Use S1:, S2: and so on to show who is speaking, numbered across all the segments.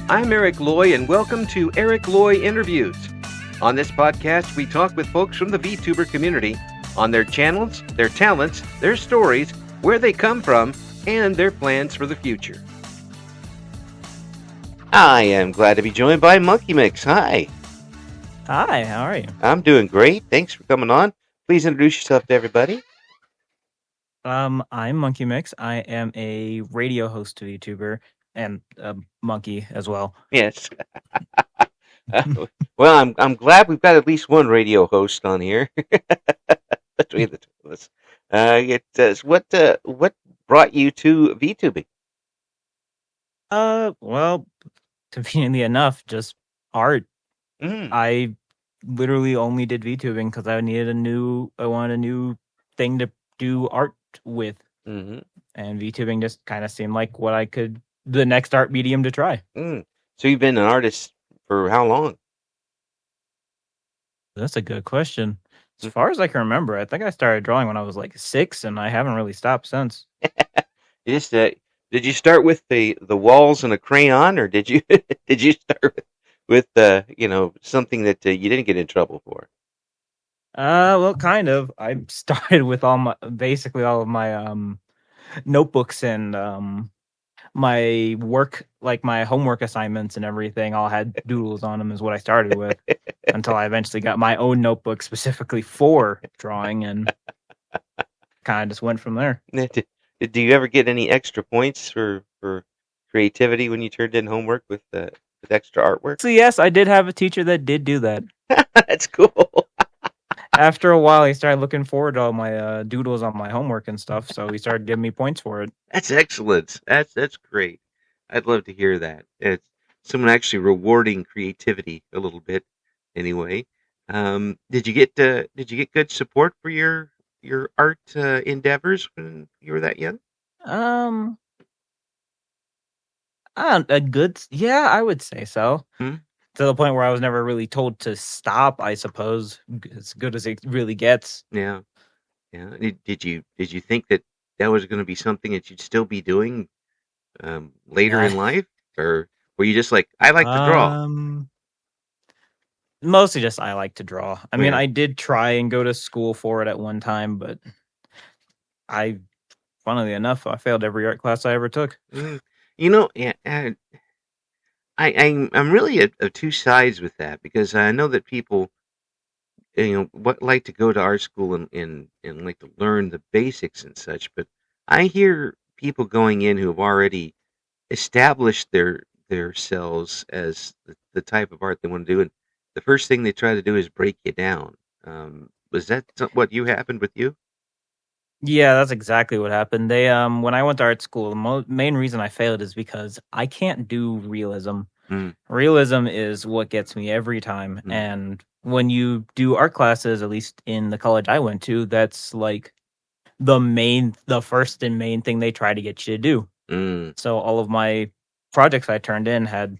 S1: I'm Eric Loy, and welcome to Eric Loy Interviews. On this podcast, we talk with folks from the VTuber community on their channels, their talents, their stories, where they come from, and their plans for the future. I am glad to be joined by Monkey Mix. Hi.
S2: Hi, how are you?
S1: I'm doing great. Thanks for coming on. Please introduce yourself to everybody.
S2: I'm Monkey Mix. I am a radio host YouTuber and a monkey as well.
S1: Yes. Well, I'm glad we've got at least one radio host on here between the two of us. It says, what brought you to VTubing?
S2: Well, conveniently enough, just art. I literally only did VTubing because I wanted a new thing to do art with.
S1: Mm-hmm.
S2: And VTubing just kind of seemed like the next art medium to try.
S1: So you've been an artist for how long?
S2: That's a good question. As far as I can remember, I think I started drawing when I was like 6, and I haven't really stopped since.
S1: Did you start with the walls and a crayon, or did you start with something that you didn't get in trouble for?
S2: Well, kind of. I started with basically all of my notebooks and my work, like my homework assignments and everything, all had doodles on them is what I started with until I eventually got my own notebook specifically for drawing and kind of just went from there.
S1: Do you ever get any extra points for creativity when you turned in homework with extra artwork?
S2: So yes, I did have a teacher that did do that.
S1: That's cool.
S2: After a while, he started looking forward to all my doodles on my homework and stuff, so he started giving me points for it.
S1: That's excellent. That's great. I'd love to hear that. It's someone actually rewarding creativity a little bit. Anyway, did you get good support for your art endeavors when you were that young?
S2: I would say so. To the point where I was never really told to stop, I suppose, as good as it really gets.
S1: Yeah. Did you think that was going to be something that you'd still be doing later in life, or were you just like, I like to draw?
S2: Mostly just I like to draw. I mean, I did try and go to school for it at one time, but funnily enough, I failed every art class I ever took.
S1: I'm really of two sides with that, because I know that people, like to go to art school and like to learn the basics and such. But I hear people going in who have already established their selves as the type of art they want to do, and the first thing they try to do is break you down. Was that what happened with you?
S2: Yeah, that's exactly what happened. They when I went to art school, the main reason I failed is because I can't do realism. Realism is what gets me every time. And when you do art classes, at least in the college I went to, that's like the first and main thing they try to get you to do. So all of my projects I turned in had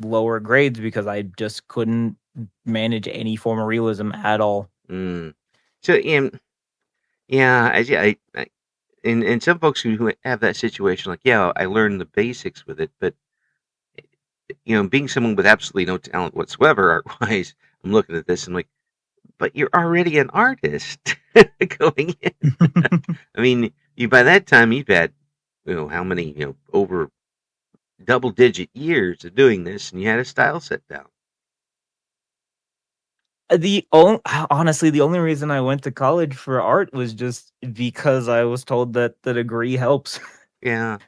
S2: lower grades because I just couldn't manage any form of realism at all.
S1: So, and some folks who have that situation, like, I learned the basics with it, but being someone with absolutely no talent whatsoever art-wise, I'm looking at this and like, but you're already an artist going in. I mean, by that time you've had, how many, over double-digit years of doing this, and you had a style set down.
S2: Honestly, the only reason I went to college for art was just because I was told that the degree helps.
S1: Yeah.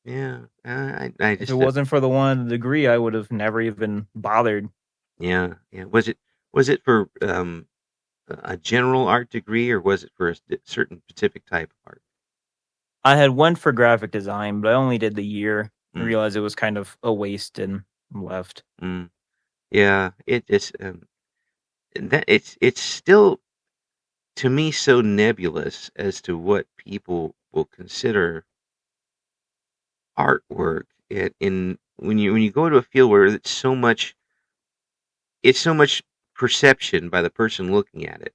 S1: I just,
S2: if it wasn't for the degree, I would have never even bothered.
S1: Yeah. Was it for a general art degree, or was it for a certain specific type of art?
S2: I had one for graphic design, but I only did the year and realized it was kind of a waste and left.
S1: Yeah, it just it's still, to me, so nebulous as to what people will consider artwork. When you go to a field where it's so much perception by the person looking at it,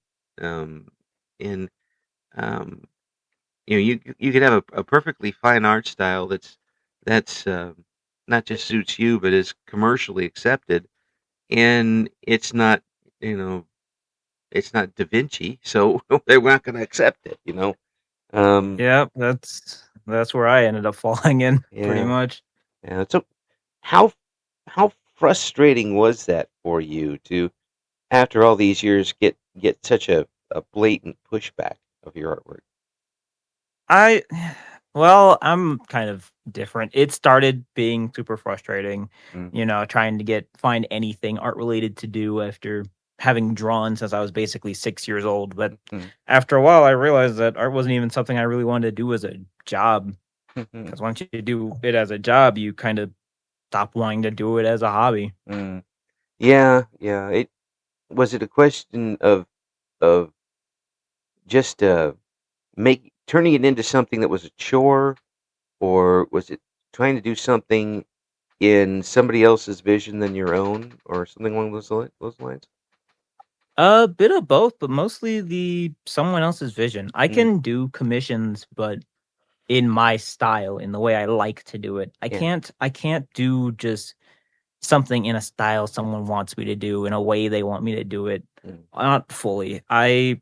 S1: you could have a perfectly fine art style that's not just suits you, but is commercially accepted, and it's not, you know, it's not Da Vinci, so they're not going to accept it. Um,
S2: Yeah, that's where I ended up falling in pretty
S1: yeah,
S2: much.
S1: yeah. So how how frustrating was that for you to, after all these years, get such a blatant pushback of your artwork?
S2: I well, I'm kind of different. It started being super frustrating,
S1: Mm,
S2: trying to find anything art related to do after having drawn since I was basically 6 years old. But
S1: mhm,
S2: after a while, I realized that art wasn't even something I really wanted to do as a job.
S1: mhm,
S2: Because once you do it as a job, you kind of stop wanting to do it as a hobby.
S1: mm. Yeah, yeah. It a question of just make turning it into something that was a chore, or was it trying to do something in somebody else's vision than your own, or something along those lines?
S2: A bit of both, but mostly the someone else's vision. I
S1: Mm,
S2: can do commissions, but in my style, in the way I like to do it.
S1: yeah.
S2: I can't do just something in a style someone wants me to do in a way they want me to do it.
S1: Mm,
S2: Not fully. I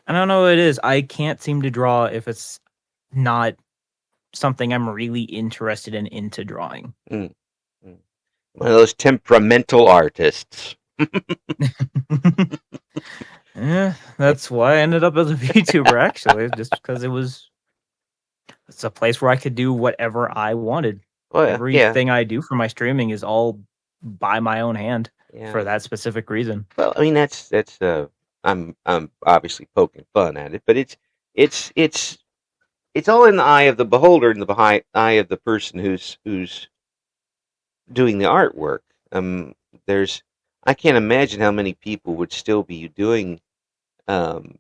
S2: don't know what it is. I can't seem to draw if it's not something I'm really interested in into drawing.
S1: mm, mm. One of those temperamental artists.
S2: Yeah, that's why I ended up as a VTuber actually, just because it's a place where I could do whatever I wanted.
S1: Oh yeah, yeah,
S2: Everything I do for my streaming is all by my own hand
S1: yeah.
S2: for that specific reason.
S1: Well, I mean that's I'm obviously poking fun at it, but it's it's it's all in the eye of the beholder and eye of the person who's doing the artwork. There's I can't imagine how many people would still be doing um,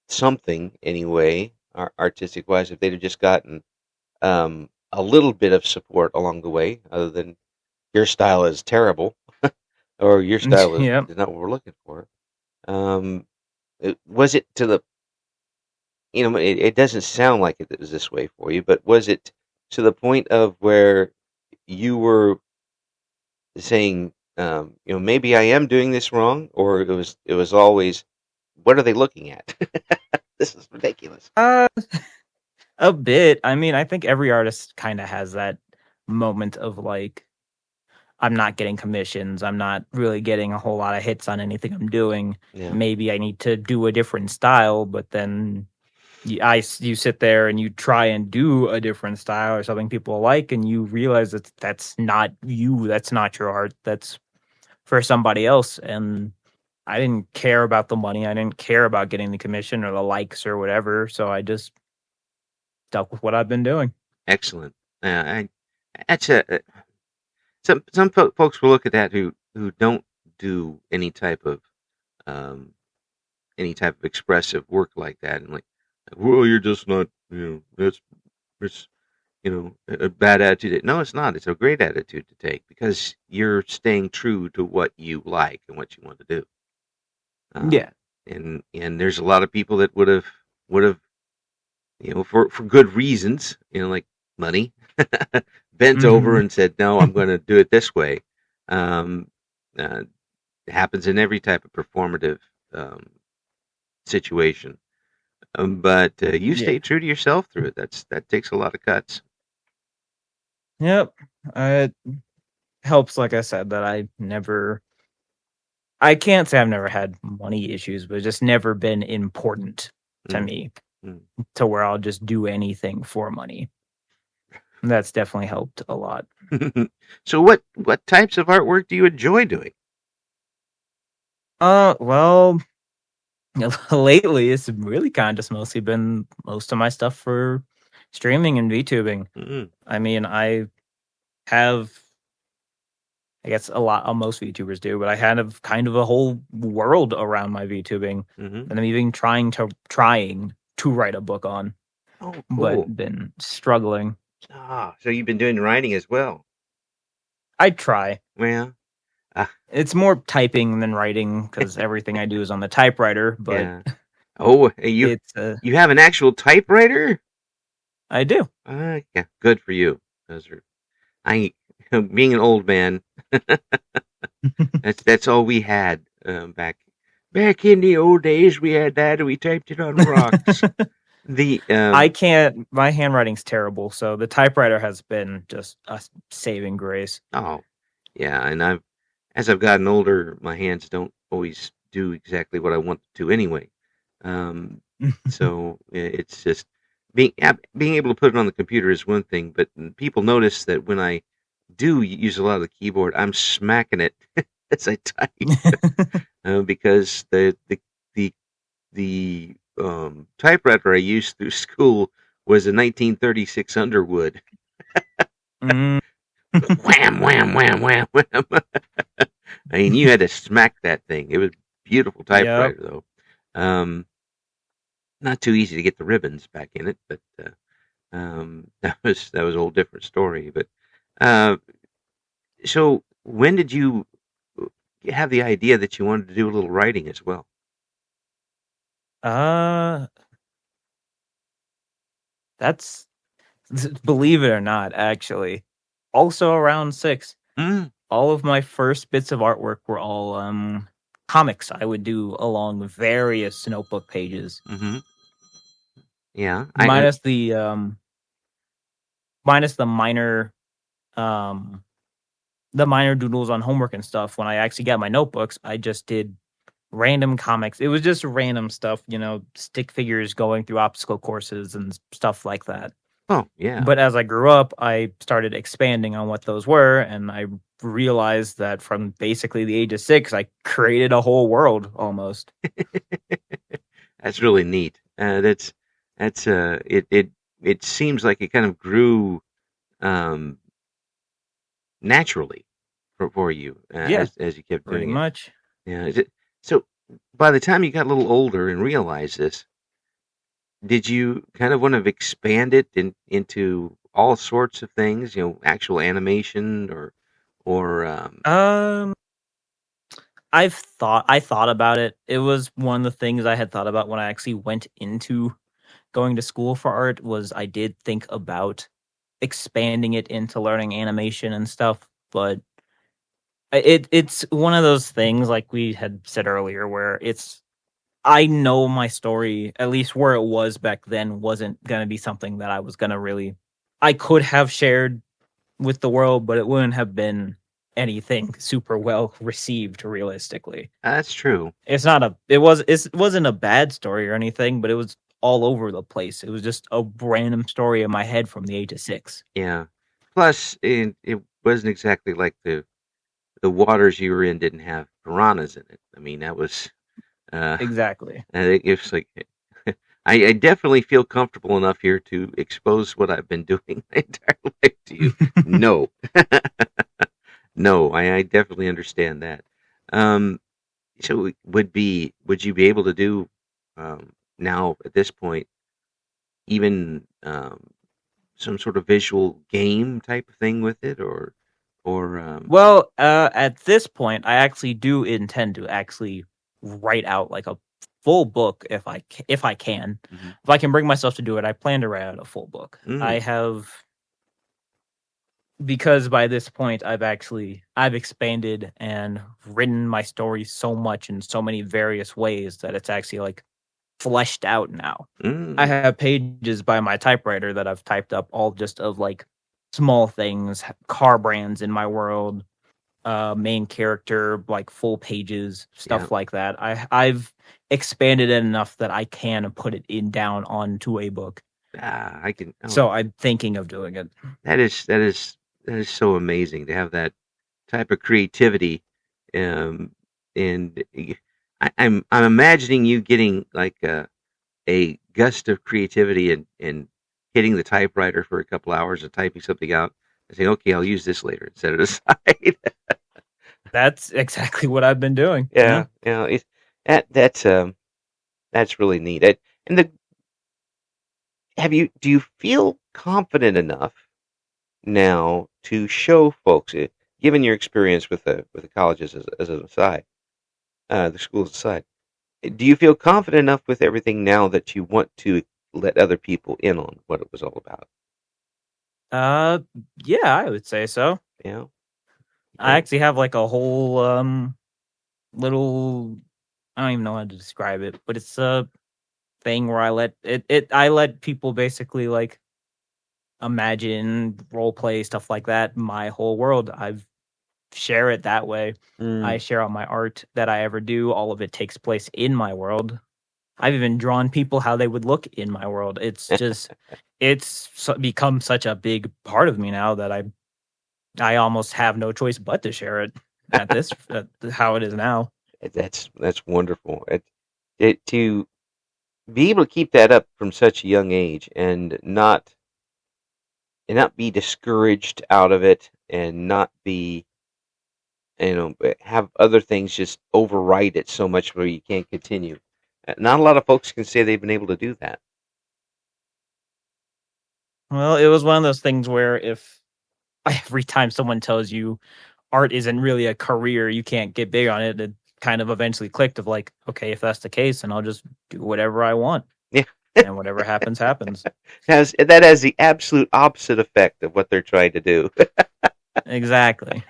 S1: something anyway, artistic wise, if they'd have just gotten a little bit of support along the way, other than your style is terrible or your style
S2: Yep.
S1: is not what we're looking for. Um, was it to the it doesn't sound like it was this way for you, but was it to the point of where you were saying, maybe I am doing this wrong, or it was always, what are they looking at? This is ridiculous.
S2: Uh, a bit. I mean, I think every artist kind of has that moment of like, I'm not getting commissions. I'm not really getting a whole lot of hits on anything I'm doing.
S1: Yeah.
S2: Maybe I need to do a different style, but then you sit there and you try and do a different style or something people like, and you realize that that's not you. That's not your art. That's for somebody else. And I didn't care about the money. I didn't care about getting the commission or the likes or whatever. So I just stuck with what I've been doing.
S1: Excellent. I that's a some folks will look at that who don't do um any type of expressive work like that, and like, well, you're just not, it's a bad attitude. No, it's not. It's a great attitude to take because you're staying true to what you like and what you want to do. Um,
S2: Yeah.
S1: and there's a lot of people that would have for good reasons, like money, bent over
S2: Hmm.
S1: and said, no, I'm going to do it this way. Um, it happens in every type of performative um, situation. But you
S2: Yeah.
S1: stay true to yourself through it. That takes a lot of guts.
S2: Yep. It helps, like I said, that I can't say I've never had money issues, but it's just never been important to
S1: Mm,
S2: me
S1: mm.
S2: to where I'll just do anything for money. That's definitely helped a lot.
S1: So what types of artwork do you enjoy doing?
S2: Well, lately it's really kind of just mostly been most of my stuff for streaming and VTubing.
S1: Mm,
S2: I mean, have I guess a lot most VTubers do, but I have kind of a whole world around my VTubing
S1: hmm.
S2: that I'm even trying to write a book on,
S1: Oh, cool.
S2: but been struggling.
S1: So you've been doing writing as well.
S2: I try.
S1: Well, ah,
S2: It's more typing than writing because everything I do is on the typewriter, but
S1: yeah. Oh, hey, you
S2: it's
S1: you have an actual typewriter?
S2: I do.
S1: Yeah, good for you. Those are I being an old man, that's all we had back in the old days. We had that, and we typed it on rocks. The
S2: I can't. My handwriting's terrible, so the typewriter has been just a saving grace.
S1: Oh, yeah, and as I've gotten older, my hands don't always do exactly what I want to anyway. So it's just being able to put it on the computer is one thing, but people notice that when I do use a lot of the keyboard, I'm smacking it as I type because the typewriter I used through school was a 1936 Underwood.
S2: Mm,
S1: Wham, wham, wham, wham, wham. I mean, you had to smack that thing. It was a beautiful
S2: yep.
S1: typewriter, though. Not too easy to get the ribbons back in it, but that was a whole different story. But uh, so, when did you have the idea that you wanted to do a little writing as well?
S2: Uh, that's believe it or not, actually, also around 6.
S1: Mm,
S2: All of my first bits of artwork were all comics I would do along various notebook pages,
S1: hmm Yeah,
S2: minus the minor um doodles on homework and stuff. When I actually got my notebooks, I just did random comics. It was just random stuff, stick figures going through obstacle courses and stuff like that.
S1: oh yeah,
S2: But as I grew up, I started expanding on what those were, and I realized that from basically the age of 6, I created a whole world almost.
S1: that's really neat. That's it seems like it kind of grew um, naturally for you
S2: Yeah,
S1: as you kept
S2: pretty
S1: doing it.
S2: much.
S1: Yeah. So by the time you got a little older and realized this, did you kind of want to expand it into all sorts of things? Actual animation or
S2: Um, I thought about it. It was one of the things I had thought about when I actually went into going to school for art. Was I did think about expanding it into learning animation and stuff, but it's one of those things like we had said earlier where I know my story, at least where it was back then, wasn't going to be something that I was going to really I could have shared with the world, but it wouldn't have been anything super well received realistically.
S1: that's true.
S2: It's not a it wasn't a bad story or anything, but it was all over the place. It was just a random story in my head from the age of 6.
S1: Yeah. Plus, it wasn't exactly like the waters you were in didn't have piranhas in it. I mean, that was uh,
S2: Exactly.
S1: I think it's like I definitely feel comfortable enough here to expose what I've been doing my entire life to you. No, no, I definitely understand that. Um, so would you be able to do now at this point even some sort of visual game type of thing with it, or
S2: Well, at this point, I actually do intend to actually write out like a full book if I can.
S1: mhm.
S2: If I can bring myself to do it, I plan to write out a full book. I
S1: Mm,
S2: have because by this point I've expanded and written my story so much in so many various ways that it's actually like fleshed out now. I
S1: mm,
S2: have pages by my typewriter that I've typed up all just of like small things, car brands in my world, main character, like full pages,
S1: yeah.
S2: stuff like that. I've expanded it enough that I can put it in down onto a book.
S1: I can. Oh,
S2: So I'm thinking of doing it.
S1: that is so amazing to have that type of creativity. Um, and I'm imagining you getting like a gust of creativity and hitting the typewriter for a couple hours and typing something out and saying, "Okay, I'll use this later," and set it aside.
S2: That's exactly what I've been doing. Yeah.
S1: Yeah, that's really neat. And the have you do you feel confident enough now to show folks, given your experience with the colleges as an aside, the schools aside, do you feel confident enough with everything now that you want to let other people in on what it was all about?
S2: Uh, yeah, I would say so.
S1: Yeah.
S2: I
S1: Yeah.
S2: actually have like a whole little, I don't even know how to describe it, but it's a thing where I let people basically like imagine role play stuff like that. My whole world, I've share it that way. I
S1: Mm.
S2: share all my art that I ever do. All of it takes place in my world. I've even drawn people how they would look in my world. It's just become such a big part of me now that I almost have no choice but to share it at how it is now.
S1: That's wonderful. To be able to keep that up from such a young age and not be discouraged out of it and not be have other things just override it so much where you can't continue. Not a lot of folks can say they've been able to do that.
S2: Well, it was one of those things where if every time someone tells you art isn't really a career, you can't get big on it, it kind of eventually clicked of like, okay, if that's the case, then I'll just do whatever I want.
S1: Yeah.
S2: And whatever happens, happens.
S1: That has the absolute opposite effect of what they're trying to do.
S2: Exactly.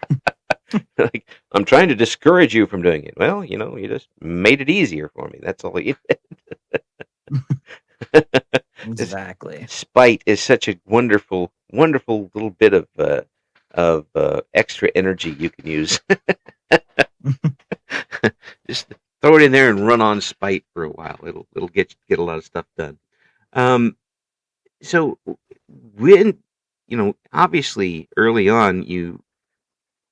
S1: Like, I'm trying to discourage you from doing it. Well, you just made it easier for me. That's all you This
S2: Exactly.
S1: spite is such a wonderful, wonderful little bit of extra energy you can use. Just throw it in there and run on spite for a while. It'll get a lot of stuff done. Um, so when obviously early on you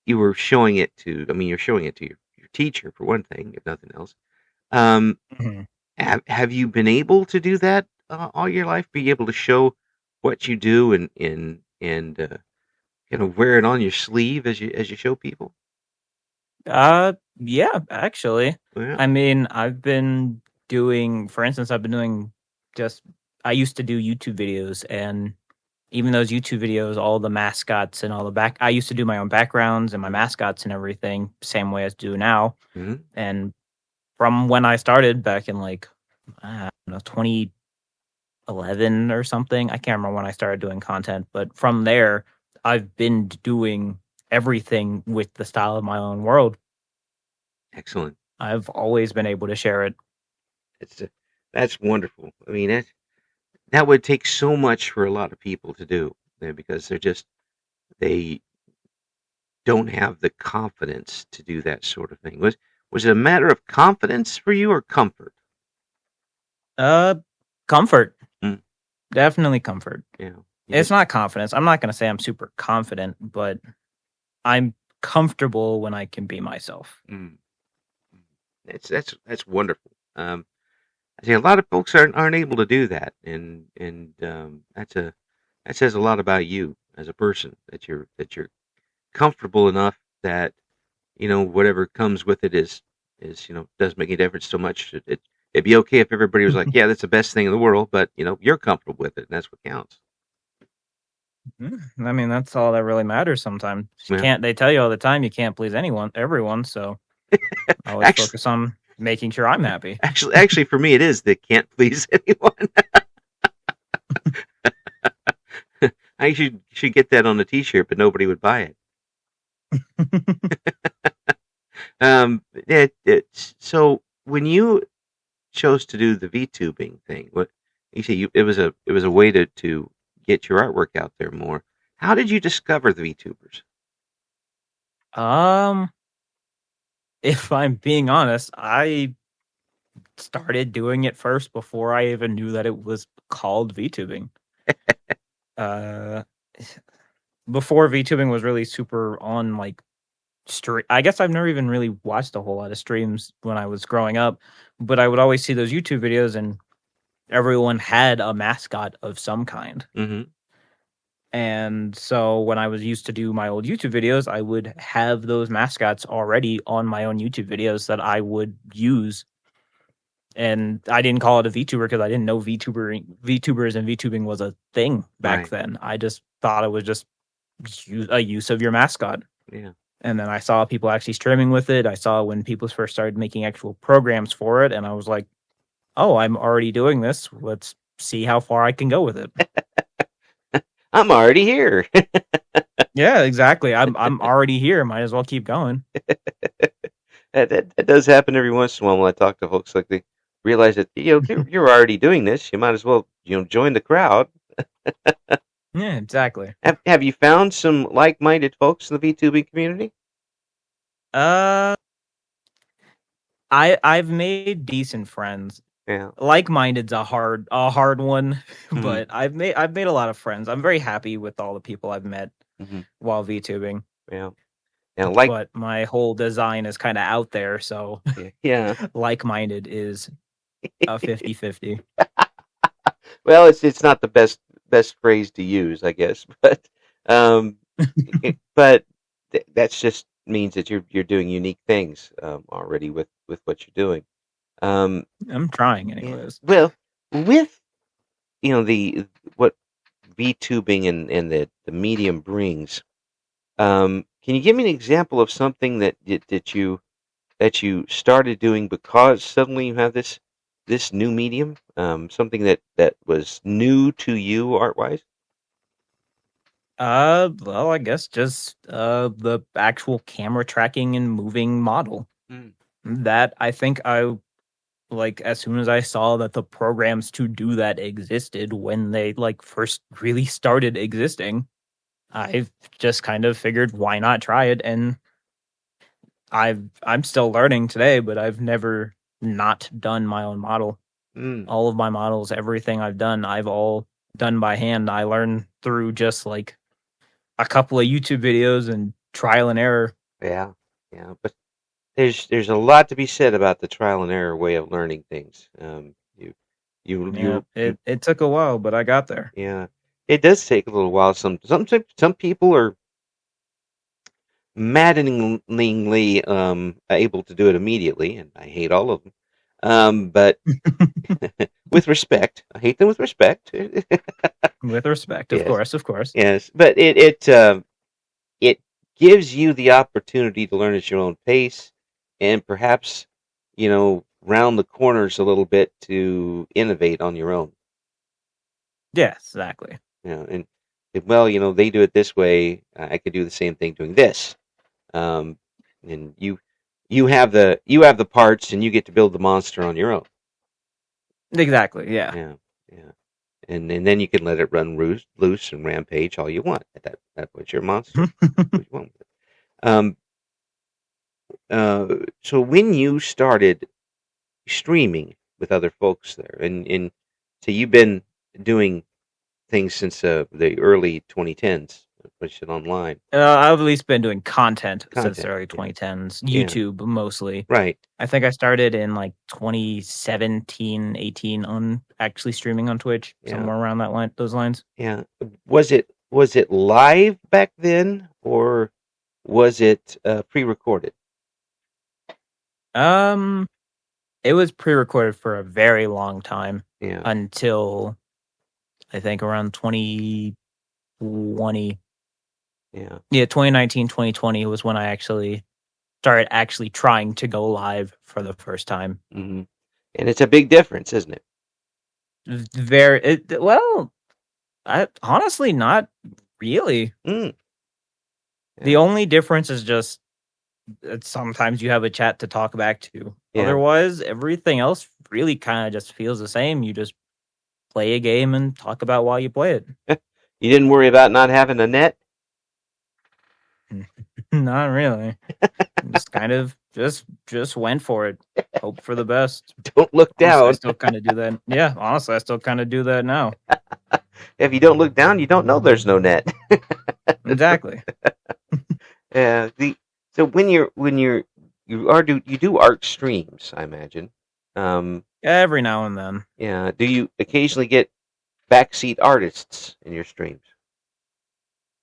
S1: were showing it to. I mean, you're showing it to your teacher for one thing, if nothing else. Um,
S2: Mhm.
S1: have you been able to do that all your life? Be able to show what you do and wear it on your sleeve as you show people?
S2: Yeah, actually.
S1: Yeah.
S2: I mean, I've been doing, for instance, I've been doing just, I used to do YouTube videos, and even those YouTube videos, all the mascots and all I used to do my own backgrounds and my
S1: Mhm.
S2: mascots and everything, same way as do now.
S1: Mhm.
S2: And from when I started back in like, I don't know, 2011 or something, I can't remember when I started doing content, but from there, I've been doing everything with the style of my own world.
S1: Excellent.
S2: I've always been able to share it.
S1: It's that's wonderful. I mean, that would take so much for a lot of people to do because they don't have the confidence to do that sort of thing. Was it a matter of confidence for you or comfort?
S2: Uh, Comfort.
S1: Mm,
S2: Definitely comfort.
S1: yeah, you
S2: It's
S1: just
S2: not confidence. I'm not gonna say I'm super confident, but I'm comfortable when I can be myself.
S1: mm, mm. That's wonderful. I see a lot of folks aren't able to do that, and that says a lot about you as a person that you're comfortable enough that whatever comes with it is doesn't make any difference so much. It'd be okay if everybody was like, yeah, that's the best thing in the world, but you're comfortable with it, and that's what counts.
S2: Mhm. I mean, that's all that really matters sometimes. You
S1: Yeah,
S2: can't they tell you all the time you can't please everyone, so I always
S1: actually,
S2: focus on making sure I'm happy.
S1: actually, for me, it is that can't please anyone. I should get that on a T-shirt, but nobody would buy it. So when you chose to do the VTubing thing, what you say it was a way to get your artwork out there more. How did you discover the VTubers?
S2: Um, if I'm being honest, I started doing it first before I even knew that it was called VTubing. Uh, Before VTubing was really super on like stream. I guess I've never even really watched a whole lot of streams when I was growing up, but I would always see those YouTube videos and everyone had a mascot of some kind.
S1: Mm-hmm.
S2: And so when I was used to do my old YouTube videos, I would have those mascots already on my own YouTube videos that I would use. And I didn't call it a VTuber because I didn't know VTubers and VTubing was a thing back
S1: Right.
S2: then. I just thought it was just a use of your mascot.
S1: Yeah.
S2: And then I saw people actually streaming with it. I saw when people first started making actual programs for it, and I was like, "Oh, I'm already doing this. Let's see how far I can go with it."
S1: I'm already here.
S2: Yeah, exactly. I'm already here. Might as well keep going.
S1: That does happen every once in a while when I talk to folks. Like they realize that you're already doing this. You might as well join the crowd.
S2: Yeah, exactly.
S1: Have you found some like-minded folks in the VTubing community?
S2: Uh, I've made decent friends.
S1: Yeah.
S2: Like-minded's a hard one,
S1: Hmm.
S2: but I've made a lot of friends. I'm very happy with all the people I've met
S1: Hmm.
S2: while VTubing,
S1: Yeah. Yeah. Like.
S2: but my whole design is kind of out there, so
S1: Yeah. Yeah.
S2: like-minded is a 50-50.
S1: Well, it's not the best phrase to use, I guess, but um, but that's just means that you're doing unique things already with what you're doing. Um,
S2: I'm trying
S1: yeah.
S2: anyways.
S1: Well, with the what VTubing and the medium brings, can you give me an example of something that you started doing because suddenly you have this new medium, something that was new to you art wise?
S2: Well, I guess just the actual camera tracking and moving model.
S1: Mm.
S2: That I think I like as soon as I saw that the programs to do that existed when they like first really started existing, I just kind of figured why not try it, and I'm still learning today, but I've never not done my own model.
S1: Mm.
S2: All of my models, everything I've done, I've all done by hand. I learned through just like a couple of YouTube videos and trial and error.
S1: Yeah, yeah, but there's a lot to be said about the trial and error way of learning things.
S2: Yeah,
S1: You
S2: it took a while, but I got there.
S1: yeah, it does take a little while. Some people are maddeningly able to do it immediately, and I hate all of them. But with respect, I hate them with respect.
S2: With respect, of
S1: Yes,
S2: course, of course.
S1: yes, but it gives you the opportunity to learn at your own pace, and perhaps round the corners a little bit to innovate on your own.
S2: Yes, exactly.
S1: And well, they do it this way. I could do the same thing doing this. Um, and you have the parts, and you get to build the monster on your own.
S2: Exactly, yeah.
S1: Yeah, yeah. And then you can let it run loose and rampage all you want. That was your monster. What you want with it. Um, so when you started streaming with other folks there, and so you've been doing things since the early 2010s, push it online
S2: I've at least been doing content since the
S1: content.
S2: early
S1: Yeah,
S2: 2010s,
S1: yeah,
S2: YouTube mostly.
S1: right.
S2: I think I started in like 2017, 18 on actually streaming on Twitch,
S1: Yeah,
S2: somewhere around that line, those lines.
S1: yeah. Was it live back then, or was it pre-recorded?
S2: Um, it was pre-recorded for a very long time
S1: Yeah.
S2: until I think around 2020.
S1: Yeah.
S2: Yeah, 2019, 2020 was when I actually started actually trying to go live for the first time.
S1: Hmm. And it's a big difference, isn't it?
S2: Well, I honestly not really.
S1: Mm,
S2: The
S1: yeah.
S2: only difference is just sometimes you have a chat to talk back to.
S1: Yeah.
S2: Otherwise, everything else really kind of just feels the same. You just play a game and talk about while you play it.
S1: You didn't worry about not having a net?
S2: Not really. Just kind of just went for it. Hope for the best.
S1: Don't look
S2: Honestly, I
S1: down.
S2: still kind of do that. Yeah, honestly, I still kind of do that now.
S1: If you don't look down, you don't know there's no net.
S2: Exactly.
S1: The so you do art streams, I imagine. Um,
S2: Every now and then.
S1: yeah. Do you occasionally get backseat artists in your streams?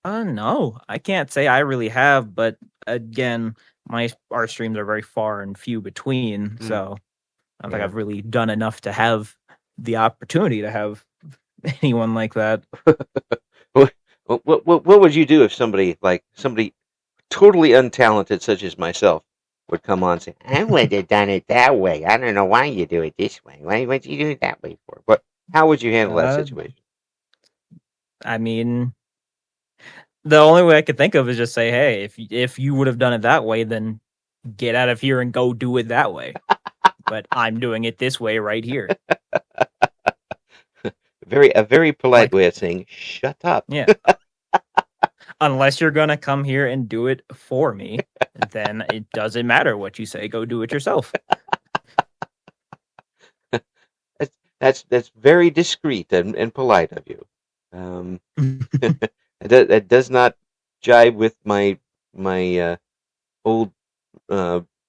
S2: No, I can't say I really have, but again, my art streams are very far and few between,
S1: Mm,
S2: so I don't think
S1: yeah.
S2: I've really done enough to have the opportunity to have anyone like that.
S1: What would you do if somebody totally untalented such as myself would come on and say, "I would have done it that way. I don't know why you do it this way. Why would you do it that way for?" But how would you handle that
S2: Uh,
S1: situation?
S2: I mean, The only way I could think of is just say, hey, if you would have done it that way, then get out of here and go do it that way. But I'm doing it this way right here.
S1: A very polite
S2: Like,
S1: way of saying shut up.
S2: yeah. Unless you're gonna come here and do it for me, then it doesn't matter what you say. Go do it yourself.
S1: That's very discreet and polite of you. Um, that does not jive with my old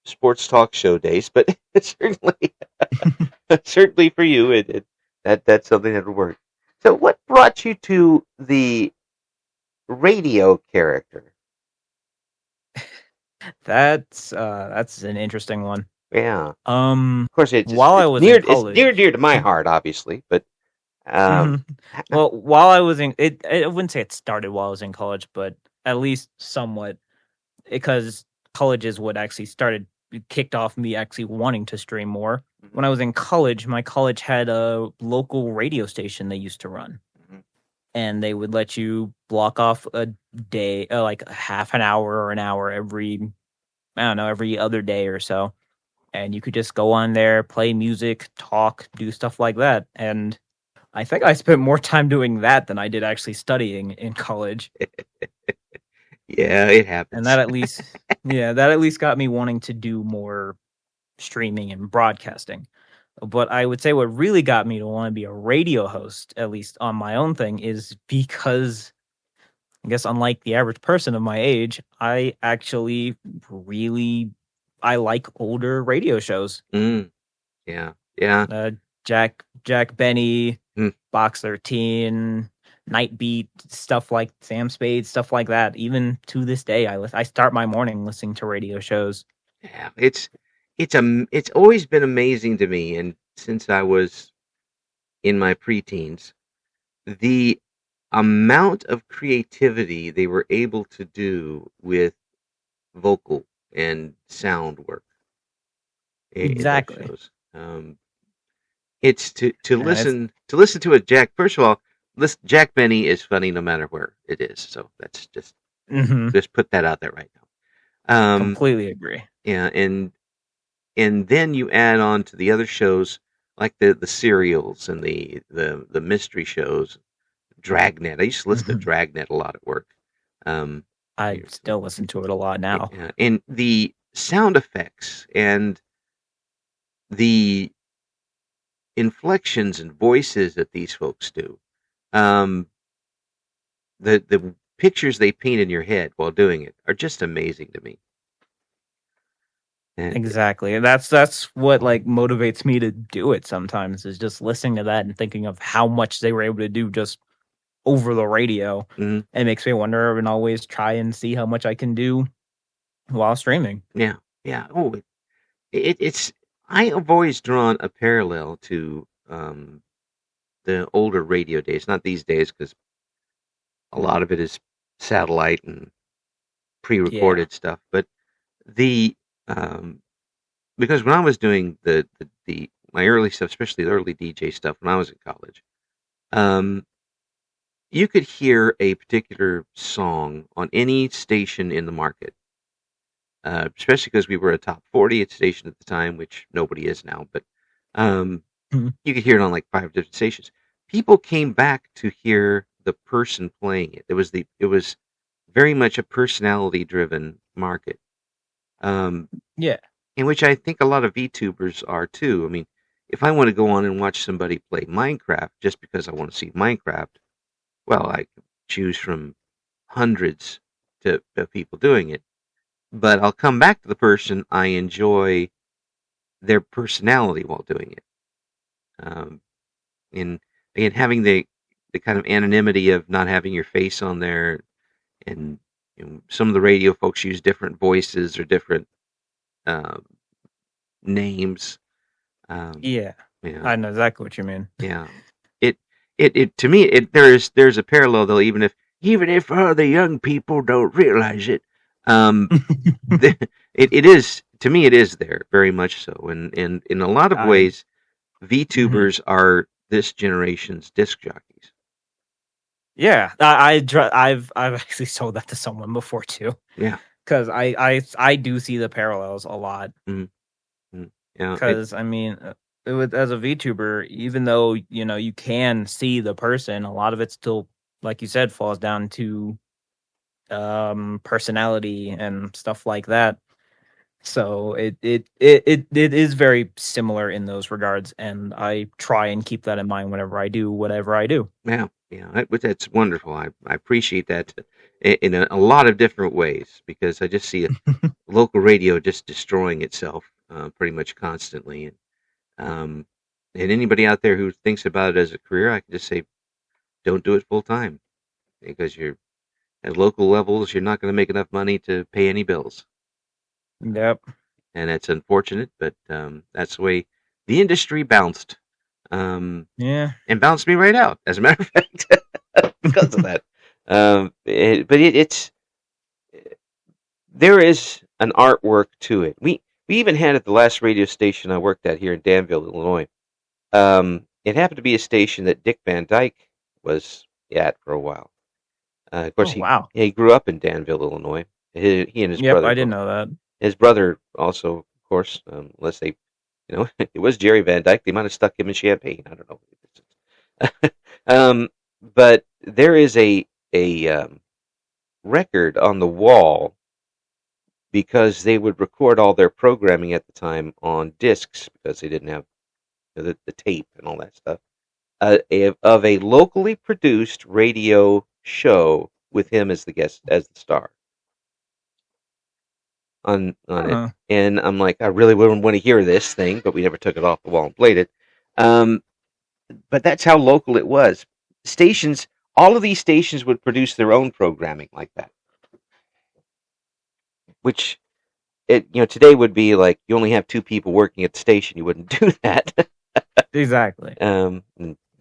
S1: sports talk show days, but certainly certainly for you, that's something that would work. So, what brought you to the radio character?
S2: That's an interesting one.
S1: Yeah, of
S2: Um,
S1: course,
S2: while I was in
S1: it's near
S2: college,
S1: dear to my heart, obviously, but um,
S2: Mhm. Well, while I was in it, I wouldn't say it started while I was in college, but at least somewhat, because college is what actually started kicked off me actually wanting to stream more. When I was in college, my college had a local radio station they used to run,
S1: mhm.
S2: and they would let you block off a day, like half an hour or an hour every, I don't know, every other day or so, and you could just go on there, play music, talk, do stuff like that, and I think I spent more time doing that than I did actually studying in college.
S1: Yeah, it
S2: And
S1: happens.
S2: that at least, yeah, that at least got me wanting to do more streaming and broadcasting. But I would say what really got me to want to be a radio host, at least on my own thing, is because I guess unlike the average person of my age, I actually really I like older radio shows.
S1: Mm, yeah, yeah.
S2: Uh, Jack Benny,
S1: Mm,
S2: Box 13, Night Beat, stuff like Sam Spade, stuff like that. Even to this day, I start my morning listening to radio shows.
S1: yeah, it's always been amazing to me, and since I was in my preteens, the amount of creativity they were able to do with vocal and sound work in those
S2: Exactly,
S1: shows. It's
S2: and it's
S1: to listen to a Jack. First of all, listen, Jack Benny is funny no matter where it is. So that's
S2: mhm,
S1: just put that out there right now.
S2: completely agree.
S1: Yeah, and then you add on to the other shows like the serials and the mystery shows. Dragnet. I used to listen to
S2: Mhm.
S1: Dragnet a lot at work. Um,
S2: I
S1: years ago.
S2: still listen to it a lot now.
S1: And the sound effects and the inflections and voices that these folks do, um, the pictures they paint in your head while doing it are just amazing to me. And
S2: Exactly, and that's what like motivates me to do it. Sometimes is just listening to that and thinking of how much they were able to do just over the radio.
S1: mhm,
S2: It makes me wonder and always try and see how much I can do while streaming.
S1: yeah, yeah. Oh, it's. I have always drawn a parallel to the older radio days, not these days, because a lot of it is satellite and
S2: Yeah.
S1: pre-recorded stuff. But the um, because when I was doing the my early stuff, especially the early DJ stuff when I was in college, um, you could hear a particular song on any station in the market, especially because we were a top 40 station at the time, which nobody is now, but um,
S2: Mhm.
S1: you could hear it on like 5 different stations. People came back to hear the person playing it. It was very much a personality driven market. Um,
S2: Yeah.
S1: in which I think a lot of VTubers are too. I mean, if I want to go on and watch somebody play Minecraft just because I want to see Minecraft, well, I could choose from hundreds of people doing it. But I'll come back to the person I enjoy their personality while doing it. Um, and again, having the kind of anonymity of not having your face on there, and some of the radio folks use different voices or different uh, names. Um,
S2: Yeah.
S1: yeah,
S2: I know exactly what you mean.
S1: yeah. It it to me there's a parallel though even if the young people don't realize it. Um, it is to me it is there very much so, and in a lot of
S2: I
S1: ways,
S2: mhm.
S1: VTubers are this generation's disc jockeys.
S2: Yeah, I've actually sold that to someone before too,
S1: Yeah.
S2: because I do see the parallels a lot.
S1: Mm, mm. Yeah.
S2: Because I mean, as a VTuber, even though you can see the person, a lot of it still, like you said, falls down to personality and stuff like that. So it is very similar in those regards, and I try and keep that in mind whenever I do whatever I do.
S1: Yeah. Yeah. That's wonderful. I appreciate that in a lot of different ways because I just see local radio just destroying itself pretty much constantly. Um, and anybody out there who thinks about it as a career, I can just say, don't do it full time because you're at local levels, you're not going to make enough money to pay any bills.
S2: Yep.
S1: And it's unfortunate, but that's the way the industry bounced
S2: Yeah.
S1: and bounced me right out, as a matter of fact, because of that. It's there is an artwork to it. We even had at the last radio station I worked at here in Danville, Illinois. It happened to be a station that Dick Van Dyke was at for a while. Of course,
S2: Oh wow.
S1: he grew up in Danville, Illinois. He and his
S2: Yep,
S1: brother
S2: I didn't
S1: both.
S2: know that.
S1: His brother also, of course, unless they, it was Jerry Van Dyke. They might have stuck him in Champaign. I don't know. But there is a record on the wall because they would record all their programming at the time on discs because they didn't have the tape and all that stuff. Of a locally produced radio show with him as the guest, as the star on it.
S2: Huh.
S1: And I'm like, I really wouldn't want to hear this thing, but we never took it off the wall and played it. Um, but that's how local it was. Stations, all of these stations would produce their own programming like that, which today would be like you only have two people working at the station. You wouldn't do that.
S2: Exactly.
S1: And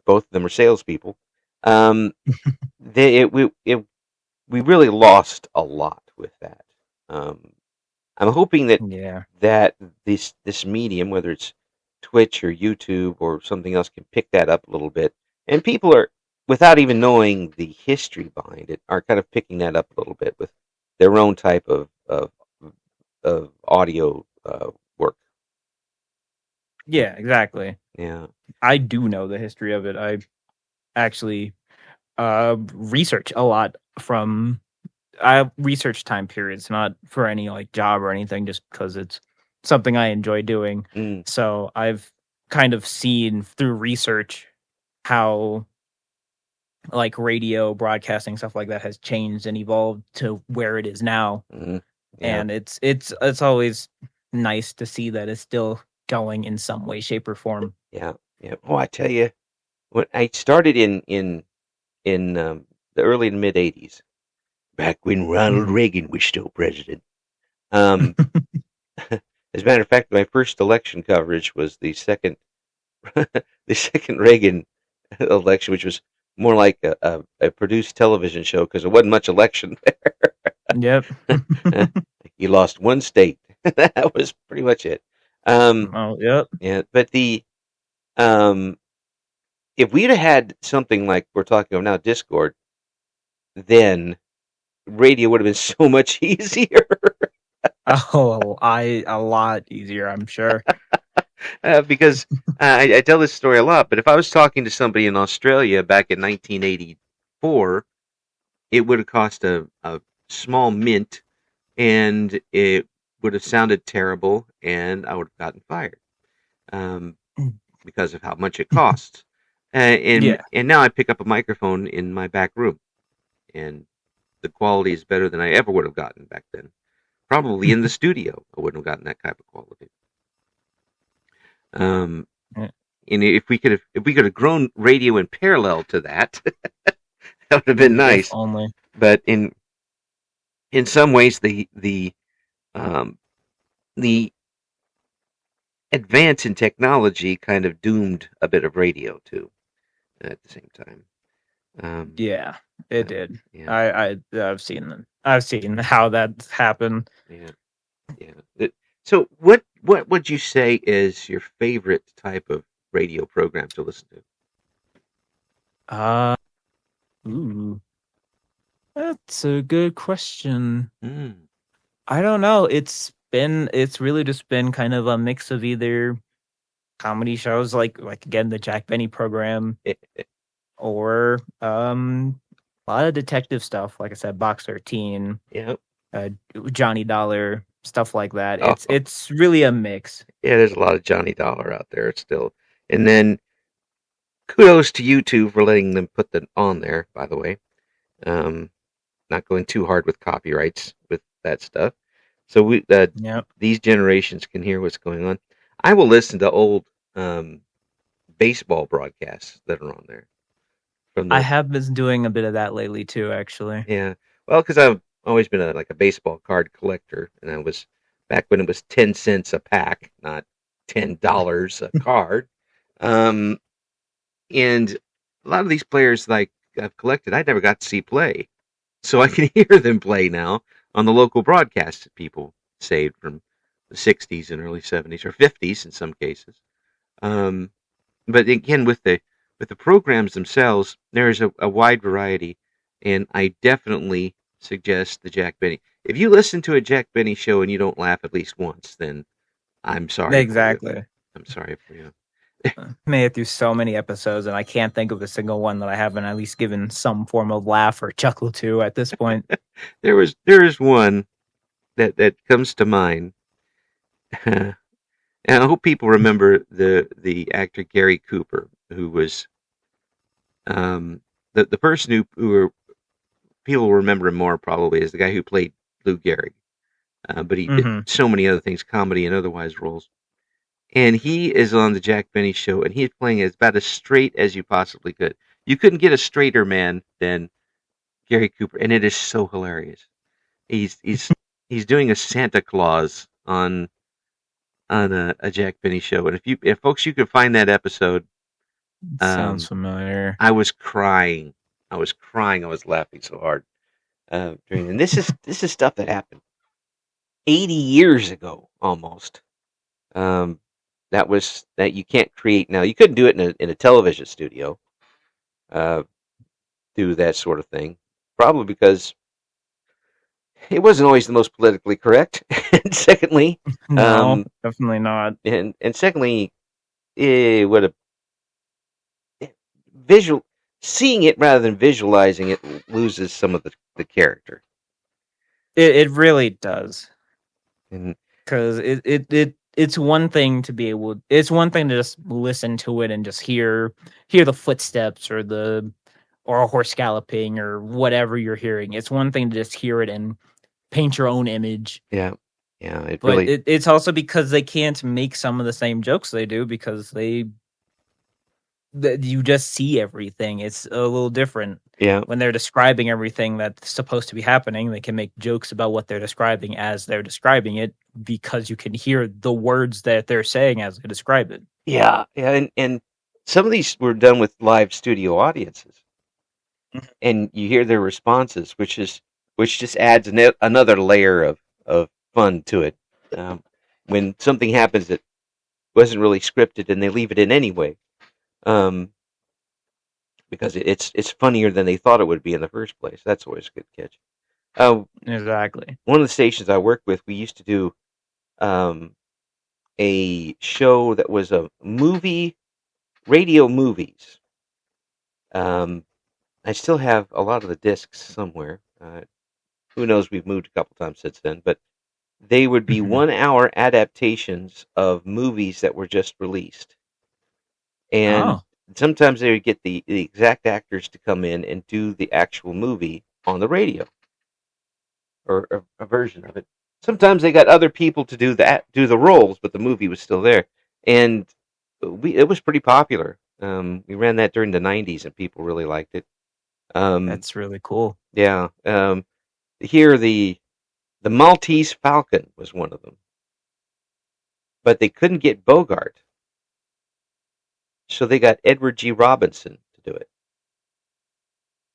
S1: both of them are salespeople. Um, they, we really lost a lot with that. Um, I'm hoping that
S2: Yeah.
S1: that this medium, whether it's Twitch or YouTube or something else, can pick that up a little bit, and people are, without even knowing the history behind it, are kind of picking that up a little bit with their own type of audio work.
S2: Yeah, exactly.
S1: Yeah.
S2: I do know the history of it. I actually research a lot from I research time periods, not for any like job or anything, just because it's something I enjoy doing.
S1: Mm,
S2: So I've kind of seen through research how like radio broadcasting stuff like that has changed and evolved to where it is now.
S1: mm, yeah.
S2: And it's always nice to see that it's still going in some way, shape, or form.
S1: Yeah. Yeah. Oh, I tell you, when I started in the early and mid '80s, back when Ronald
S2: Mhm.
S1: Reagan was still president. Um, as a matter of fact, my first election coverage was the second the second Reagan election, which was more like a produced television show because there wasn't much election
S2: Yep.
S1: there. He lost one state. That was pretty much it. Um,
S2: Oh, yep.
S1: yeah, but the um, if we'd have had something like we're talking about now, Discord, then radio would have been so much easier.
S2: Oh, I a lot easier, I'm sure.
S1: Because I tell this story a lot, but if I was talking to somebody in Australia back in 1984, it would have cost a small mint and it would have sounded terrible and I would have gotten fired because of how much it costs.
S2: Yeah.
S1: And now I pick up a microphone in my back room and the quality is better than I ever would have gotten back then. Probably in the studio, I wouldn't have gotten that type of quality. Um, and if we could have grown radio in parallel to that, that would have been
S2: If
S1: nice.
S2: only.
S1: But in some ways, um, the advance in technology kind of doomed a bit of radio too. At the same time, um,
S2: Yeah, it
S1: uh,
S2: did.
S1: yeah,
S2: I've seen how that's happened.
S1: yeah, yeah. So, what would you say is your favorite type of radio program to listen to?
S2: Uh Ooh, that's a good question.
S1: Mm.
S2: I don't know. It's really just been kind of a mix of either comedy shows like again the Jack Benny program or a lot of detective stuff. Like I said, Box 13,
S1: Yep.
S2: uh, Johnny Dollar, stuff like that.
S1: Oh,
S2: It's really a mix.
S1: yeah. There's a lot of Johnny Dollar out there still. And then kudos to YouTube for letting them put that on there. By the way, um, not going too hard with copyrights with that stuff. So
S2: Yep.
S1: these generations can hear what's going on. I will listen to old um, baseball broadcasts that are on there from
S2: I
S1: the
S2: have been doing a bit of that lately too, actually.
S1: yeah. Well, because I've always been a baseball card collector, and I was back when it was 10 cents a pack, not $10 a card. Um, and a lot of these players like I've collected, I never got to see play, so I can hear them play now on the local broadcasts that people saved from the '60s and early '70s or '50s in some cases. Um, but again, with the programs themselves, there's a wide variety, and I definitely suggest the Jack Benny. If you listen to a Jack Benny show and you don't laugh at least once, then I'm sorry for you.
S2: Exactly.
S1: I'm sorry for you.
S2: Made it through so many episodes, and I can't think of a single one that I haven't at least given some form of laugh or chuckle to at this point.
S1: There is one that comes to mind, and I hope people remember the actor Gary Cooper, who was the person who people will remember him more probably as the guy who played Lou Gehrig. But he did
S2: Hmm.
S1: so many other things, comedy and otherwise roles. And he is on the Jack Benny show, and he is playing as about as straight as you possibly could. You couldn't get a straighter man than Gary Cooper, and it is so hilarious. He's he's he's doing a Santa Claus on a Jack Benny show, and if folks you could find that episode,
S2: Sounds
S1: um,
S2: familiar.
S1: I was crying. I was crying. I was laughing so hard during. And this is stuff that happened 80 years ago almost. Um, that you can't create now. You couldn't do it in a television studio. Uh, do that sort of thing, probably because it wasn't always the most politically correct. And secondly,
S2: No,
S1: um,
S2: definitely not.
S1: and secondly, it would have visual seeing it rather than visualizing it loses some of the character.
S2: It really does.
S1: And
S2: Because it's one thing to be able, it's one thing to just listen to it and just hear the footsteps or a horse galloping or whatever you're hearing. It's one thing to just hear it and paint your own image.
S1: yeah, yeah, it
S2: But
S1: really
S2: it's also because they can't make some of the same jokes they do because you just see everything. It's a little different.
S1: yeah,
S2: When they're describing everything that's supposed to be happening, they can make jokes about what they're describing as they're describing it because you can hear the words that they're saying as they describe it.
S1: yeah, and some of these were done with live studio audiences, and you hear their responses, which just adds another layer of fun to it. When something happens that wasn't really scripted, and they leave it in anyway, um, because it's funnier than they thought it would be in the first place. That's always a good catch.
S2: Exactly.
S1: One of the stations I worked with, we used to do um, a show that was a radio movies. Um, I still have a lot of the discs somewhere. Who knows? We've moved a couple times since then, but they would be
S2: Mhm.
S1: 1 hour adaptations of movies that were just released. And
S2: Oh,
S1: sometimes they would get the exact actors to come in and do the actual movie on the radio or a version of it. Sometimes they got other people to do the roles, but the movie was still there. And it was pretty popular. We ran that during the '90s, and people really liked it. Um,
S2: that's really cool.
S1: yeah. Here the Maltese Falcon was one of them, but they couldn't get Bogart, so they got Edward G. Robinson to do it.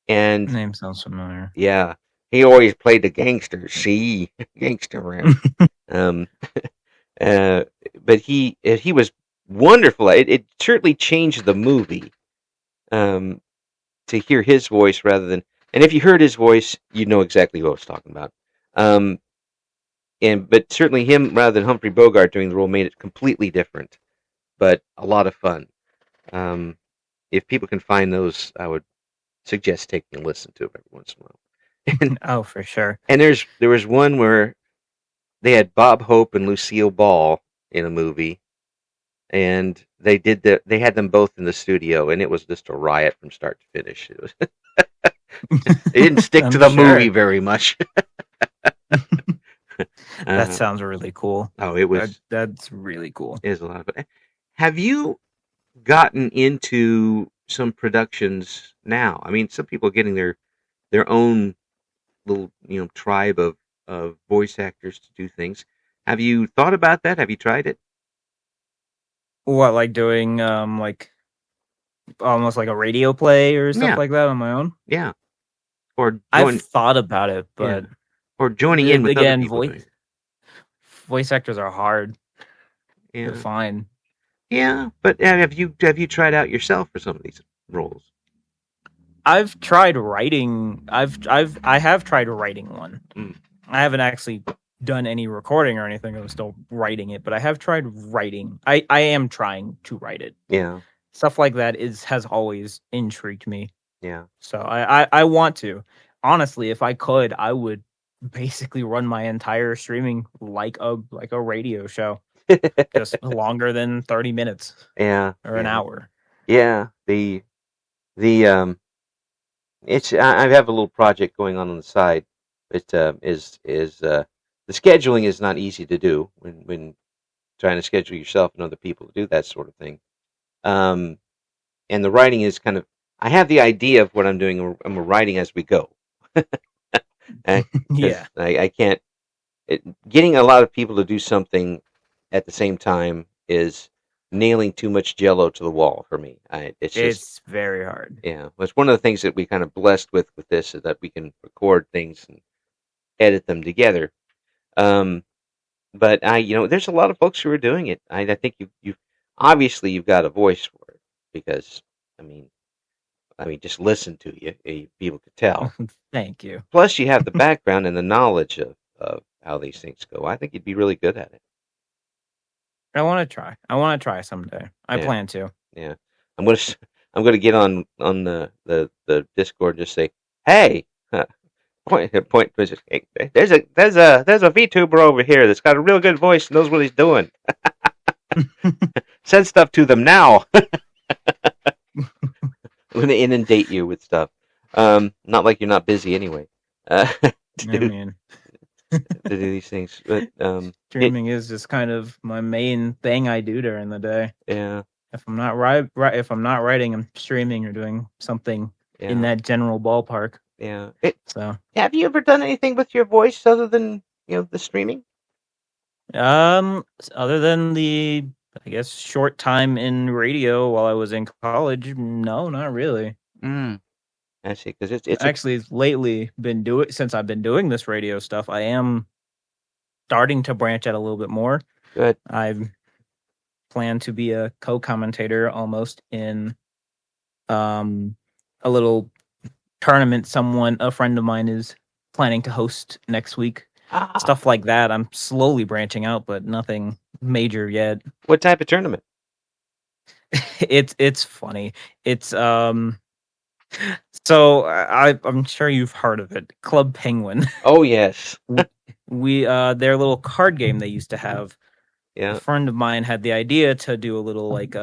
S1: And
S2: Name sounds familiar.
S1: yeah, he always played the gangster, see, gangster rap. Um, uh, but he was wonderful. It certainly changed the movie. Um, to hear his voice rather than. And if you heard his voice, you'd know exactly what I was talking about. Um, but certainly him rather than Humphrey Bogart doing the role made it completely different, but a lot of fun. Um, if people can find those, I would suggest taking a listen to them every once in a while. And
S2: Oh, for sure.
S1: there was one where they had Bob Hope and Lucille Ball in a movie, and they had them both in the studio, and it was just a riot from start to finish. It was they didn't stick to
S2: I'm
S1: the movie
S2: sure.
S1: very much.
S2: That
S1: uh,
S2: sounds really cool.
S1: oh, it was
S2: That's really cool.
S1: it was a lot of fun. Have you gotten into some productions now? I mean, some people are getting their own little tribe of voice actors to do things. Have you thought about that? Have you tried it?
S2: What, like doing like almost like a radio play or stuff
S1: Yeah,
S2: like that on my own?
S1: yeah. Or
S2: I've thought about it,
S1: yeah,
S2: but
S1: or joining in with other
S2: again,
S1: people doing it.
S2: voice actors are hard to
S1: Yeah,
S2: find.
S1: yeah. But have you tried out yourself for some of these roles?
S2: I've tried writing. I have tried writing one.
S1: Mm,
S2: I haven't actually done any recording or anything. I'm still writing it, but I have tried writing. I am trying to write it.
S1: yeah,
S2: Stuff like that has always intrigued me.
S1: yeah.
S2: So I want to. Honestly, if I could, I would basically run my entire streaming like a radio show, just longer than 30 minutes
S1: Yeah,
S2: or an
S1: yeah,
S2: hour.
S1: yeah. The it's I have a little project going on the side. It is the scheduling is not easy to do when trying to schedule yourself and other people to do that sort of thing. Um, and the writing is kind of I have the idea of what I'm doing. I'm writing as we go
S2: Yeah,
S1: because I can't getting a lot of people to do something at the same time is nailing too much jello to the wall for me. It's just
S2: it's very hard.
S1: yeah. It's one of the things that we kind of blessed with this is that we can record things and edit them together. Um, but there's a lot of folks who are doing it. I think you obviously you've got a voice for it because I mean just listen to you, people could tell.
S2: Thank you.
S1: Plus, you have the background and the knowledge of how these things go. I think you'd be really good at it.
S2: I want to try. I want to try someday. I
S1: Yeah,
S2: plan to.
S1: yeah. I'm gonna I'm gonna get on the Discord and just say, hey, point. Hey, there's a VTuber over here that's got a real good voice and knows what he's doing. Send stuff to them now. I'm gonna inundate you with stuff. Not like you're not busy anyway. To
S2: I
S1: do
S2: mean,
S1: these things, but
S2: streaming is just kind of my main thing I do during the day.
S1: yeah,
S2: If I'm not if I'm not writing, I'm streaming or doing something in
S1: yeah,
S2: that general ballpark.
S1: yeah.
S2: So,
S1: Have you ever done anything with your voice other than the streaming?
S2: other than the, I guess, short time in radio while I was in college, no, not really.
S1: Mm. I see, because it's a
S2: Actually, lately since I've been doing this radio stuff, I am starting to branch out a little bit more.
S1: good.
S2: I've planned to be a co-commentator almost in a little tournament a friend of mine is planning to host next week.
S1: Ah,
S2: Stuff like that. I'm slowly branching out, but nothing major yet.
S1: what type of tournament?
S2: It's funny. It's so I'm sure you've heard of it. Club Penguin.
S1: Oh yes,
S2: We their little card game they used to have. A
S1: yeah.
S2: friend of mine had the idea to do a little like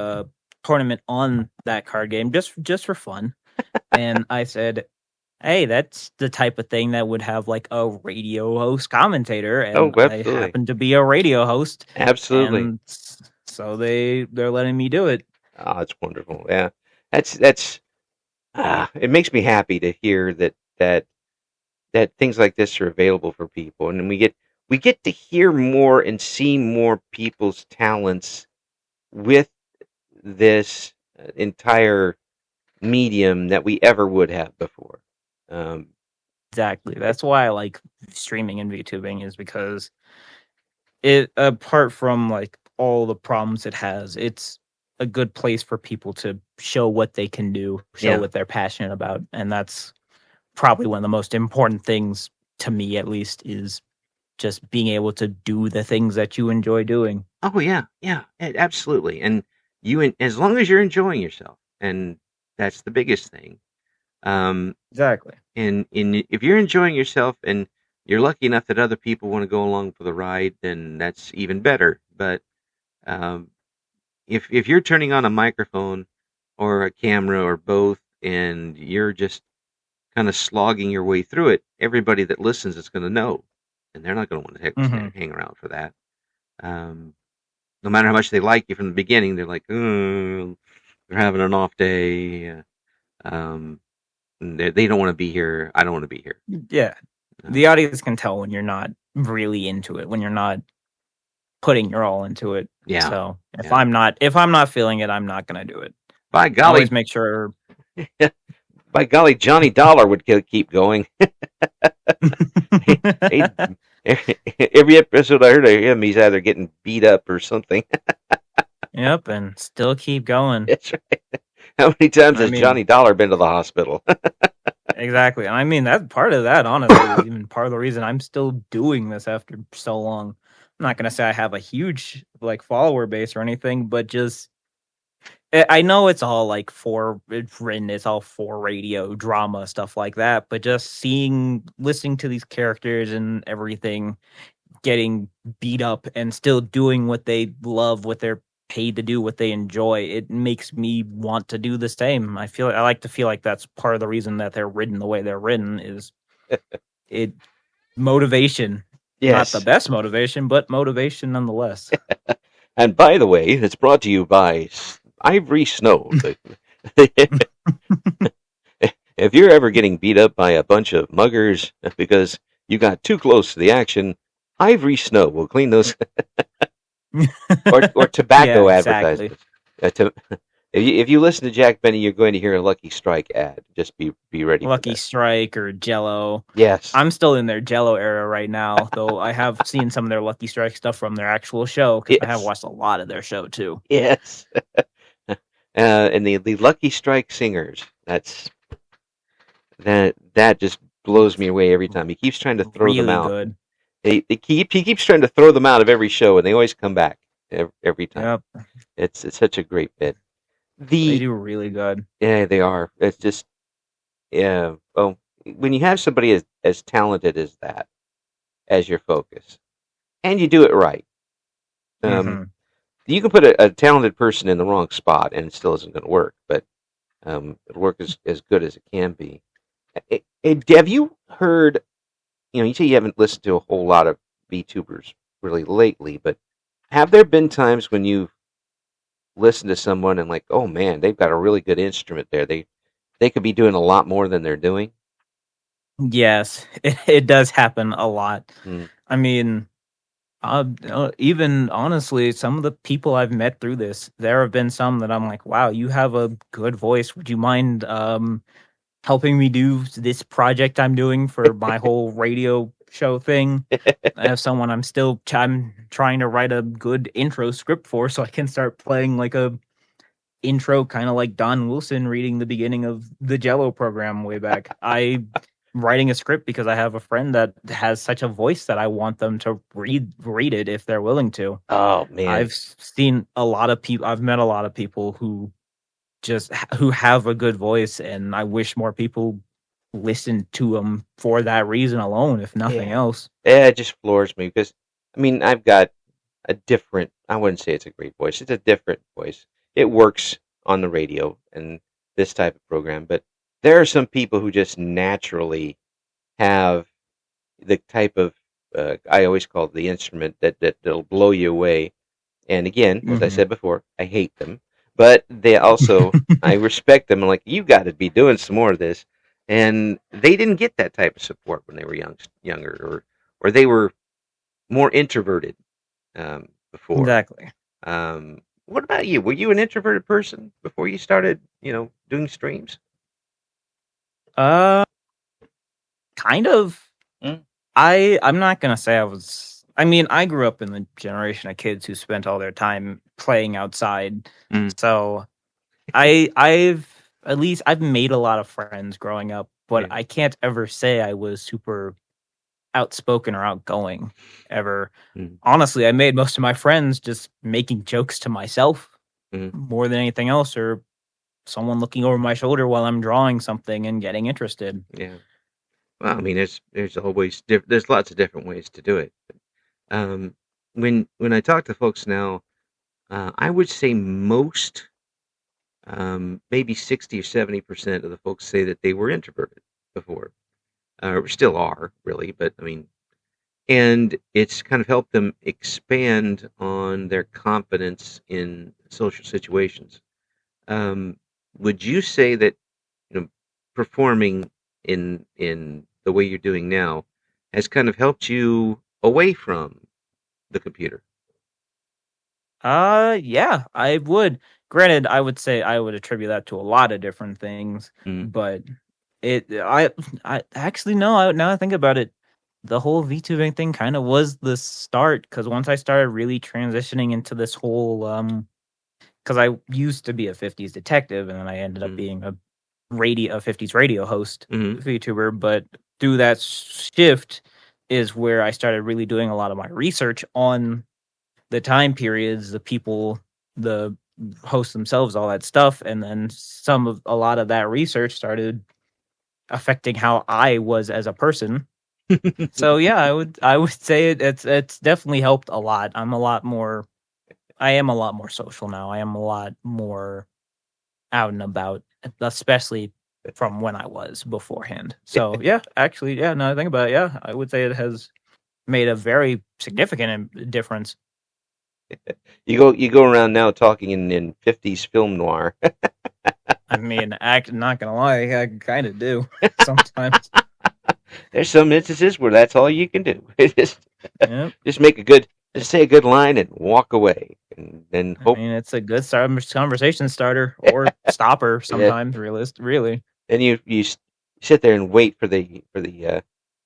S2: tournament on that card game just for fun. And I said, "Hey, that's the type of thing that would have like a radio host commentator."
S1: Oh,
S2: And I
S1: absolutely,
S2: happen to be a radio host,
S1: absolutely.
S2: and so they're letting me do it.
S1: Ah, it's wonderful. Yeah, that's it makes me happy to hear that things like this are available for people, and we get to hear more and see more people's talents with this entire medium that we ever would have before. Um,
S2: Exactly. That's why I like streaming and VTubing, is because it, apart from like all the problems it has, a good place for people to show what they can do, show what they're passionate about, and that's probably one of the most important things to me, at least, is just being able to do the things that you enjoy doing.
S1: Oh yeah, absolutely. And as long as you're enjoying yourself, and that's the biggest thing.
S2: Exactly.
S1: And if you're enjoying yourself and you're lucky enough that other people want to go along for the ride, then that's even better. But um, if you're turning on a microphone or a camera or both, and you're just kind of slogging your way through it, everybody that listens is going to know, and they're not going to want to hang around for that. No matter how much they like you from the beginning, they're like, they're having an off day. They don't want to be here. I don't want to be here.
S2: Yeah. The audience can tell when you're not really into it, when you're not putting your all into it.
S1: Yeah.
S2: So if I'm not feeling it, I'm not going to do it.
S1: By golly,
S2: always make sure.
S1: By golly, Johnny Dollar would keep going. Every episode I heard of him, he's either getting beat up or something.
S2: Yep, and still keep going.
S1: That's right. How many times has Johnny Dollar been to the hospital?
S2: Exactly. I mean, that's part of that, honestly, is even part of the reason I'm still doing this after so long. I'm not going to say I have a huge follower base or anything, but just I know it's all it's written, it's all for radio, drama, stuff like that, but just listening to these characters and everything getting beat up and still doing what they love, what they're paid to do, what they enjoy, it makes me want to do the same. I like to feel like that's part of the reason that they're written the way they're written is motivation.
S1: Yes.
S2: Not the best motivation, but motivation nonetheless.
S1: And by the way, it's brought to you by Ivory Snow. If you're ever getting beat up by a bunch of muggers because you got too close to the action, Ivory Snow will clean those. or tobacco advertisements. If you listen to Jack Benny, you're going to hear a Lucky Strike ad. Just be ready.
S2: Lucky Strike or Jello.
S1: Yes,
S2: I'm still in their Jello era right now, though I have seen some of their Lucky Strike stuff from their actual show because I have watched a lot of their show too.
S1: Yes, and the Lucky Strike singers. That just blows me away every time. He keeps trying to throw them out.
S2: Good.
S1: He keeps trying to throw them out of every show, and they always come back every time.
S2: Yep.
S1: It's such a great bit.
S2: They do really good.
S1: Yeah, they are. It's just well, when you have somebody as talented as that as your focus, and you do it right, you can put a talented person in the wrong spot, and it still isn't going to work. But it'll work as good as it can be. Have you heard? You say you haven't listened to a whole lot of VTubers really lately, but have there been times when you've listened to someone and like, oh man, they've got a really good instrument there. They could be doing a lot more than they're doing?
S2: Yes, it does happen a lot. I mean, even honestly, some of the people I've met through this, there have been some that I'm like, wow, you have a good voice. Would you mind helping me do this project I'm doing for my whole radio show thing? I have someone I'm trying to write a good intro script for so I can start playing like a intro, kind of like Don Wilson reading the beginning of the Jello program way back. I'm writing a script because I have a friend that has such a voice that I want them to read it if they're willing to.
S1: Oh man.
S2: I've seen a lot of people, I've met a lot of people who have a good voice, and I wish more people listen to them for that reason alone, if nothing else.
S1: Yeah, it just floors me because, I mean, I've got a different, I wouldn't say it's a great voice, it's a different voice. It works on the radio and this type of program, but there are some people who just naturally have the type of, I always call it the instrument that'll blow you away. And again, as I said before, I hate them. But they also, I respect them. I'm like, you got to be doing some more of this. And they didn't get that type of support when they were younger, or they were more introverted before.
S2: Exactly.
S1: What about you? Were you an introverted person before you started, doing streams?
S2: Kind of. I'm not gonna say I was. I mean, I grew up in the generation of kids who spent all their time playing outside.
S1: Mm,
S2: So I've made a lot of friends growing up, but
S1: yeah.
S2: I can't ever say I was super outspoken or outgoing ever.
S1: Mm,
S2: Honestly, I made most of my friends just making jokes to myself
S1: mm,
S2: more than anything else, or someone looking over my shoulder while I'm drawing something and getting interested.
S1: yeah. Well, I mean, there's always there's lots of different ways to do it. Um, when I talk to folks now, I would say most, maybe 60 or 70% of the folks say that they were introverted before, or still are, really. But I mean, and it's kind of helped them expand on their confidence in social situations. Um, would you say that, you know, performing in the way you're doing now has kind of helped you away from the computer?
S2: Yeah, I would. Granted, I would say I would attribute that to a lot of different things,
S1: Mm,
S2: but it I actually no, now I think about it, the whole VTubing thing kind of was the start because once I started really transitioning into this whole because I used to be a 50s detective and then I ended up
S1: mm,
S2: being a 50s radio host
S1: mm,
S2: VTuber, but through that shift is where I started really doing a lot of my research on the time periods, the people, the hosts themselves, all that stuff, and then a lot of that research started affecting how I was as a person. So yeah, I would say it's definitely helped a lot. I am a lot more social now. I am a lot more out and about, especially from when I was beforehand. So yeah, actually, yeah. Now I think about it, yeah, I would say it has made a very significant difference.
S1: you go around now talking in 50s film noir.
S2: I mean, not gonna lie, I kind of do sometimes.
S1: There's some instances where that's all you can do.
S2: Yep.
S1: Just make a good, just say a good line and walk away, and then
S2: I
S1: hope.
S2: mean, it's a good conversation starter or stopper
S1: Yeah,
S2: sometimes. Really.
S1: then you sit there and wait for the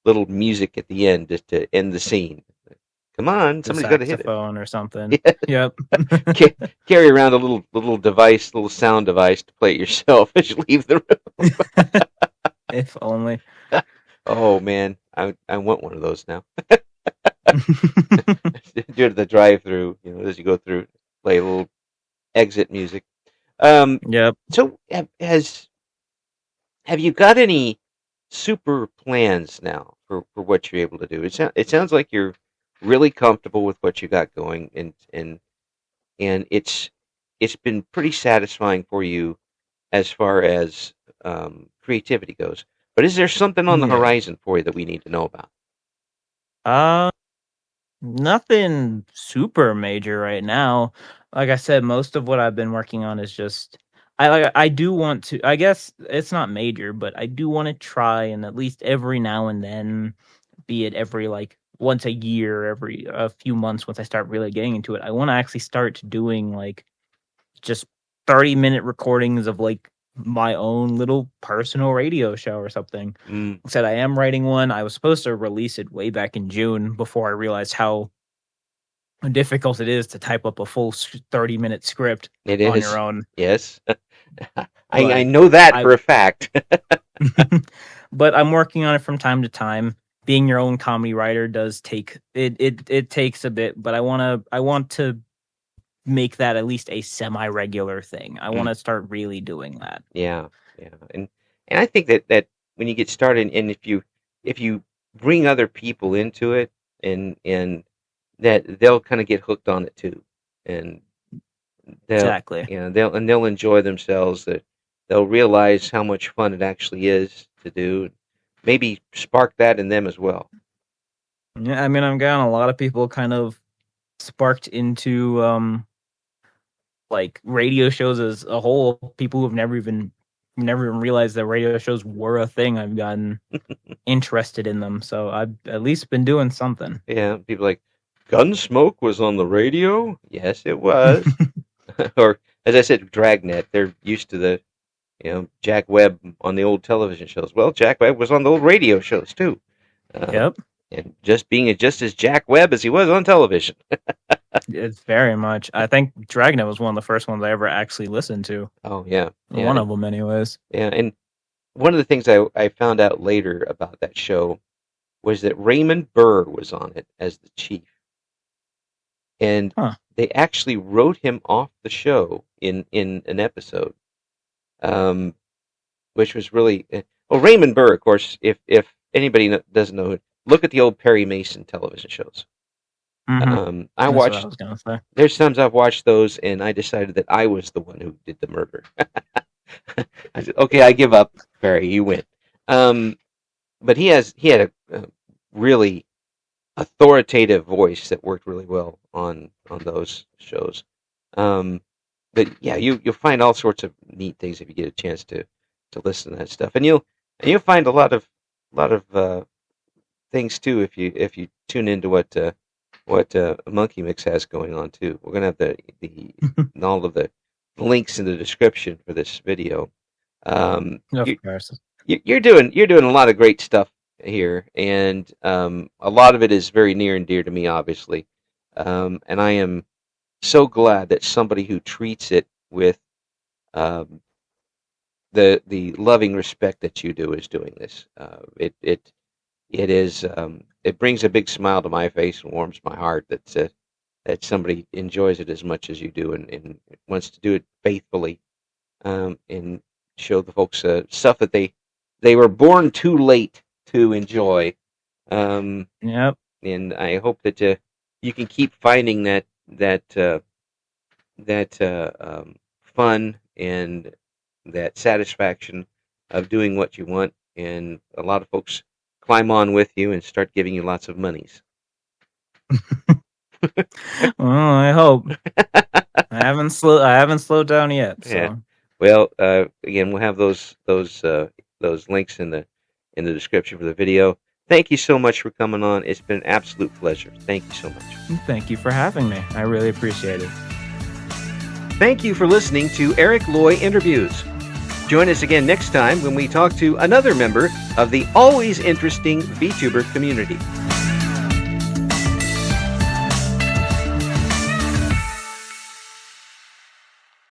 S1: little music at the end just to end the scene. Come on,
S2: The
S1: somebody's got to hit it.
S2: saxophone or something. Yep.
S1: Carry around a little device, little sound device to play it yourself as you leave the
S2: If only.
S1: room. Oh man, I want one of those now. Do the drive-through, as you go through, play a little exit music. Um,
S2: Yep.
S1: so have you got any super plans now for what you're able to do? It sounds like you're really comfortable with what you got going, and it's been pretty satisfying for you as far as creativity goes. But is there something on the
S2: Yeah.
S1: horizon for you that we need to know about?
S2: Uh, Nothing super major right now. Like I said, most of what I've been working on is just I do want to, I guess it's not major, but I do want to try and at least every now and then, be it every like once a year, every a few months once I start really getting into it, I want to actually start doing like just 30-minute recordings of like my own little personal radio show or something.
S1: Mm,
S2: I said I am writing one. I was supposed to release it way back in June before I realized how difficult it is to type up a full 30-minute script
S1: it
S2: on your
S1: is.
S2: own.
S1: Yes. I
S2: But
S1: know that
S2: I
S1: for a fact.
S2: but I'm working on it from time to time. Being your own comedy writer does take it takes a bit, but I want to make that at least a semi-regular thing. I want
S1: Mm,
S2: to start really doing that.
S1: yeah, yeah, and I think that when you get started, and if you bring other people into it, and that they'll kind of get hooked on it too, and they'll
S2: Exactly.
S1: they'll enjoy themselves. That they'll realize how much fun it actually is to do. Maybe spark that in them as well.
S2: Yeah, I mean, I'm getting a lot of people kind of sparked into like radio shows as a whole. People who've never even realized that radio shows were a thing. I've gotten interested in them, so I've at least been doing something.
S1: Yeah, people like Gunsmoke was on the radio. Yes, it was. Or as I said, Dragnet. They're used to the Jack Webb on the old television shows. Well, Jack Webb was on the old radio shows too. Uh,
S2: Yep.
S1: and just being just as Jack Webb as he was on television.
S2: It's very much. I think Dragnet was one of the first ones I ever actually listened to.
S1: Oh yeah,
S2: One of them, anyways.
S1: Yeah, and one of the things I found out later about that show was that Raymond Burr was on it as the chief, and they actually wrote him off the show in an episode, which was really well. Raymond Burr, of course, if anybody doesn't know, look at the old Perry Mason television shows. I watched. There's times I've watched those, and I decided that I was the one who did the murder. I said, "Okay, I give up, Perry. You win." But he had a really authoritative voice that worked really well on those shows. But yeah, you'll find all sorts of neat things if you get a chance to listen to that stuff, and you'll find a lot of things too if you tune into what Monkey Mix has going on too. We're gonna have the all of the links in the description for this video.
S2: Of course.
S1: You're doing a lot of great stuff here, and a lot of it is very near and dear to me, obviously. And I am so glad that somebody who treats it with the loving respect that you do is doing this. It brings a big smile to my face and warms my heart that somebody enjoys it as much as you do and wants to do it faithfully, and show the folks stuff that they were born too late to enjoy.
S2: Yep.
S1: And I hope that you can keep finding that fun and that satisfaction of doing what you want, and a lot of folks climb on with you and start giving you lots of monies.
S2: Well, I hope. I haven't slowed down yet. So.
S1: Yeah. Well, again, we'll have those links in the description for the video. Thank you so much for coming on. It's been an absolute pleasure. Thank you so much.
S2: Thank you for having me. I really appreciate it.
S1: Thank you for listening to Eric Loy Interviews. Join us again next time when we talk to another member of the always interesting VTuber community.